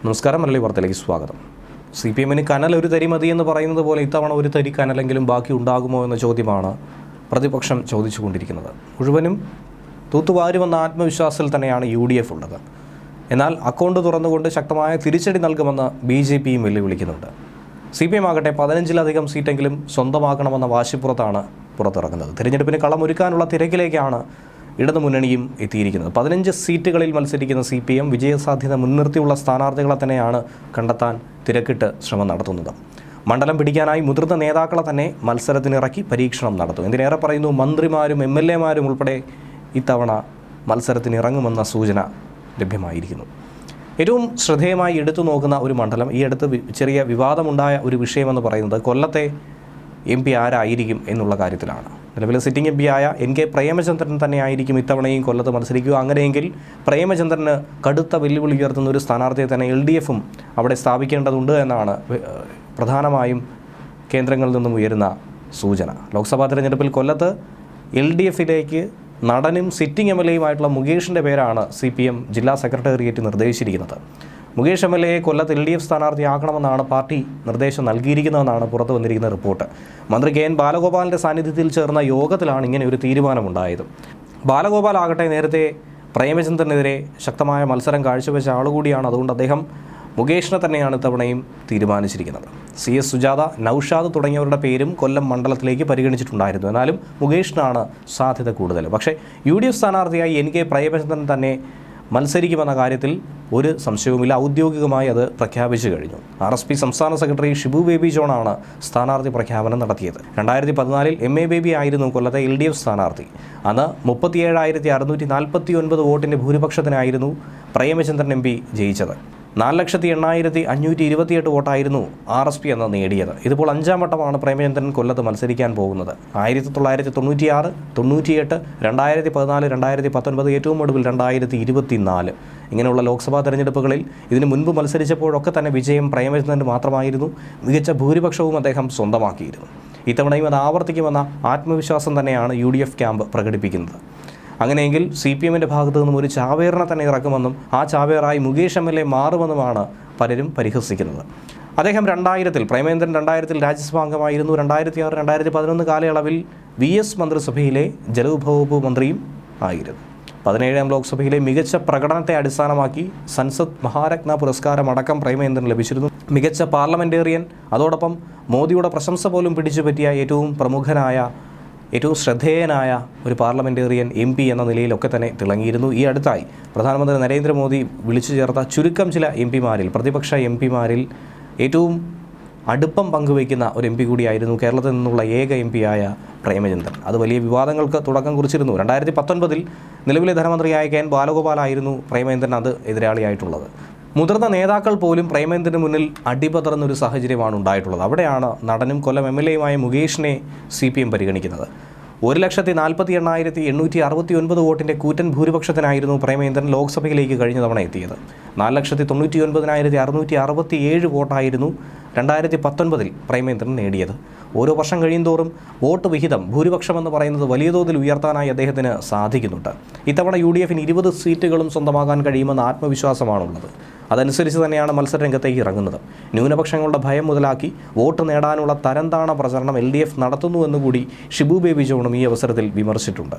നമസ്കാരം, മലയാളി വാർത്തയിലേക്ക് സ്വാഗതം. CPM-ന് കനൽ ഒരു തരി മതി എന്ന് പറയുന്നത് പോലെ ഇത്തവണ ഒരു തരി കനലെങ്കിലും ബാക്കി ഉണ്ടാകുമോ എന്ന ചോദ്യമാണ് പ്രതിപക്ഷം ചോദിച്ചുകൊണ്ടിരിക്കുന്നത്. മുഴുവനും തൂത്തുവാരുമെന്ന ആത്മവിശ്വാസത്തിൽ തന്നെയാണ് UDF ഉള്ളത്. എന്നാൽ അക്കൗണ്ട് തുറന്നുകൊണ്ട് ശക്തമായ തിരിച്ചടി നൽകുമെന്ന് BJPയും വെല്ലുവിളിക്കുന്നുണ്ട്. CPM ആകട്ടെ 15-ലധികം സീറ്റെങ്കിലും സ്വന്തമാക്കണമെന്ന വാശിപ്പുറത്താണ് പുറത്തിറങ്ങുന്നത്. തിരഞ്ഞെടുപ്പിന് കളമൊരുക്കാനുള്ള തിരക്കിലേക്കാണ് ഇടതുമുന്നണിയും എത്തിയിരിക്കുന്നത്. 15 സീറ്റുകളിൽ മത്സരിക്കുന്ന CPM വിജയസാധ്യത മുൻനിർത്തിയുള്ള സ്ഥാനാർത്ഥികളെ തന്നെയാണ് കണ്ടെത്താൻ തിരക്കിട്ട് ശ്രമം നടത്തുന്നത്. മണ്ഡലം പിടിക്കാനായി മുതിർന്ന നേതാക്കളെ തന്നെ മത്സരത്തിനിറക്കി പരീക്ഷണം നടത്തും. എന്തിനേറെ പറയുന്നു, മന്ത്രിമാരും MLA-മാരും ഉൾപ്പെടെ ഇത്തവണ മത്സരത്തിനിറങ്ങുമെന്ന സൂചന ലഭ്യമായിരിക്കുന്നു. ഏറ്റവും ശ്രദ്ധേയമായി എടുത്തു നോക്കുന്ന ഒരു മണ്ഡലം, ഈ അടുത്ത് ചെറിയ വിവാദമുണ്ടായ ഒരു വിഷയമെന്ന് പറയുന്നത് കൊല്ലത്തെ MP ആരായിരിക്കും എന്നുള്ള കാര്യത്തിലാണ്. നിലവിലെ സിറ്റിംഗ് MP ആയ NK പ്രേമചന്ദ്രൻ തന്നെയായിരിക്കും ഇത്തവണയും കൊല്ലത്ത് മത്സരിക്കുക. അങ്ങനെയെങ്കിൽ പ്രേമചന്ദ്രന് കടുത്ത വെല്ലുവിളി ഉയർത്തുന്ന ഒരു സ്ഥാനാർത്ഥിയെ തന്നെ LDF-ഉം അവിടെ സ്ഥാപിക്കേണ്ടതുണ്ട് എന്നാണ് പ്രധാനമായും കേന്ദ്രങ്ങളിൽ നിന്നും ഉയരുന്ന സൂചന. ലോക്സഭാ തിരഞ്ഞെടുപ്പിൽ കൊല്ലത്ത് LDF-ലേക്ക് നടനും സിറ്റിംഗ് MLA-യുമായിട്ടുള്ള മുകേഷിൻ്റെ പേരാണ് CPM ജില്ലാ സെക്രട്ടേറിയറ്റ് നിർദ്ദേശിച്ചിരിക്കുന്നത്. മുകേഷ് MLA കൊല്ലത്ത് LDF സ്ഥാനാർത്ഥിയാക്കണമെന്നാണ് പാർട്ടി നിർദ്ദേശം നൽകിയിരിക്കുന്നതെന്നാണ് പുറത്തു വന്നിരിക്കുന്ന റിപ്പോർട്ട്. മന്ത്രി KN ബാലഗോപാലിൻ്റെ സാന്നിധ്യത്തിൽ ചേർന്ന യോഗത്തിലാണ് ഇങ്ങനെ ഒരു തീരുമാനമുണ്ടായത്. ബാലഗോപാൽ ആകട്ടെ നേരത്തെ പ്രേമചന്ദ്രനെതിരെ ശക്തമായ മത്സരം കാഴ്ചവെച്ച ആളുകൂടിയാണ്. അതുകൊണ്ട് അദ്ദേഹം മുകേഷിനെ തന്നെയാണ് ഇത്തവണയും തീരുമാനിച്ചിരിക്കുന്നത്. CS സുജാത, നൌഷാദ് തുടങ്ങിയവരുടെ പേരും കൊല്ലം മണ്ഡലത്തിലേക്ക് പരിഗണിച്ചിട്ടുണ്ടായിരുന്നു. എന്നാലും മുകേഷിനാണ് സാധ്യത കൂടുതൽ. പക്ഷേ UDF സ്ഥാനാർത്ഥിയായി NK പ്രേമചന്ദ്രൻ തന്നെ മത്സരിക്കുമെന്ന കാര്യത്തിൽ ഒരു സംശയവുമില്ല. ഔദ്യോഗികമായി അത് പ്രഖ്യാപിച്ചു കഴിഞ്ഞു. RSP സംസ്ഥാന സെക്രട്ടറി ഷിബു ബേബി ജോണാണ് സ്ഥാനാർത്ഥി പ്രഖ്യാപനം നടത്തിയത്. 2014-ൽ MA ബേബി ആയിരുന്നു കൊല്ലത്തെ LDF സ്ഥാനാർത്ഥി. അന്ന് 37,649 വോട്ടിൻ്റെ ഭൂരിപക്ഷത്തിനായിരുന്നു പ്രേമചന്ദ്രൻ MP ജയിച്ചത്. 4,08,528 വോട്ടായിരുന്നു RSP എന്ന് നേടിയത്. ഇതിപ്പോൾ 5-ാം വട്ടമാണ് പ്രേമചന്ദ്രൻ കൊല്ലത്ത് മത്സരിക്കാൻ പോകുന്നത്. 1996, 98, 2014, 2019, ഏറ്റവും ഒടുവിൽ 2024 ഇങ്ങനെയുള്ള ലോക്സഭാ തെരഞ്ഞെടുപ്പുകളിൽ ഇതിനു മുൻപ് മത്സരിച്ചപ്പോഴൊക്കെ തന്നെ വിജയം പ്രേമചന്ദ്രന് മാത്രമായിരുന്നു. മികച്ച ഭൂരിപക്ഷവും അദ്ദേഹം സ്വന്തമാക്കിയിരുന്നു. ഇത്തവണയും അത് ആവർത്തിക്കുമെന്ന ആത്മവിശ്വാസം തന്നെയാണ് UDF ക്യാമ്പ് പ്രകടിപ്പിക്കുന്നത്. അങ്ങനെയെങ്കിൽ CPM-ൻ്റെ ഭാഗത്തു നിന്നും ഒരു ചാവേറിനെ തന്നെ ഇറക്കുമെന്നും ആ ചാവേറായി മുകേഷ് MLA മാറുമെന്നുമാണ് പലരും പരിഹസിക്കുന്നത്. അദ്ദേഹം 2000-ൽ പ്രേമചന്ദ്രൻ 2000-ൽ രാജ്യസഭാ അംഗമായിരുന്നു. 2006, 2011 കാലയളവിൽ VS മന്ത്രിസഭയിലെ ജലവിഭവ വകുപ്പ് മന്ത്രിയും ആയിരുന്നു. 17-ാം ലോക്സഭയിലെ മികച്ച പ്രകടനത്തെ അടിസ്ഥാനമാക്കി സൻസദ് മഹാരത്ന പുരസ്കാരം അടക്കം പ്രേമചന്ദ്രൻ ലഭിച്ചിരുന്നു. മികച്ച പാർലമെൻറ്റേറിയൻ, അതോടൊപ്പം മോദിയുടെ പ്രശംസ പോലും പിടിച്ചുപറ്റിയ ഏറ്റവും പ്രമുഖനായ, ഏറ്റവും ശ്രദ്ധേയനായ ഒരു പാർലമെൻറ്റേറിയൻ MP എന്ന നിലയിലൊക്കെ തന്നെ തിളങ്ങിയിരുന്നു. ഈ അടുത്തായി പ്രധാനമന്ത്രി നരേന്ദ്രമോദി വിളിച്ചു ചേർത്ത ചുരുക്കം ചില MP-മാരിൽ, പ്രതിപക്ഷ MP-മാരിൽ ഏറ്റവും അടുപ്പം പങ്കുവയ്ക്കുന്ന ഒരു MP കൂടിയായിരുന്നു കേരളത്തിൽ നിന്നുള്ള ഏക MP ആയ പ്രേമചന്ദ്രൻ. അത് വലിയ വിവാദങ്ങൾക്ക് തുടക്കം കുറിച്ചിരുന്നു. 2019-ൽ നിലവിലെ ധനമന്ത്രിയായ KN ബാലഗോപാലായിരുന്നു പ്രേമചന്ദ്രൻ അത് എതിരാളിയായിട്ടുള്ളത്. മുതിർന്ന നേതാക്കൾ പോലും പ്രേമചന്ദ്രന് മുന്നിൽ അടിപതറുന്നൊരു സാഹചര്യമാണ് ഉണ്ടായിട്ടുള്ളത്. അവിടെയാണ് നടനും കൊല്ലം MLA-യുമായ മുകേഷിനെ CPM പരിഗണിക്കുന്നത്. 1,48,869 വോട്ടിൻ്റെ കൂറ്റൻ ഭൂരിപക്ഷത്തിനായിരുന്നു പ്രേമചന്ദ്രൻ ലോക്സഭയിലേക്ക് കഴിഞ്ഞ തവണ എത്തിയത്. 4,99,667 വോട്ടായിരുന്നു 2019-ൽ പ്രേമചന്ദ്രൻ നേടിയത്. ഓരോ വർഷം കഴിയുന്തോറും വോട്ട് വിഹിതം, ഭൂരിപക്ഷമെന്ന് പറയുന്നത് വലിയ തോതിൽ ഉയർത്താനായി അദ്ദേഹത്തിന് സാധിക്കുന്നുണ്ട്. ഇത്തവണ UDF-ന് 20 സീറ്റുകളും സ്വന്തമാക്കാൻ കഴിയുമെന്ന ആത്മവിശ്വാസമാണുള്ളത്. അതനുസരിച്ച് തന്നെയാണ് മത്സരരംഗത്തേക്ക് ഇറങ്ങുന്നത്. ന്യൂനപക്ഷങ്ങളുടെ ഭയം മുതലാക്കി വോട്ട് നേടാനുള്ള തരംതാണ പ്രചരണം LDF നടത്തുന്നുവെന്നുകൂടി ഷിബു ബേബി ജോണും ഈ അവസരത്തിൽ വിമർശിച്ചിട്ടുണ്ട്.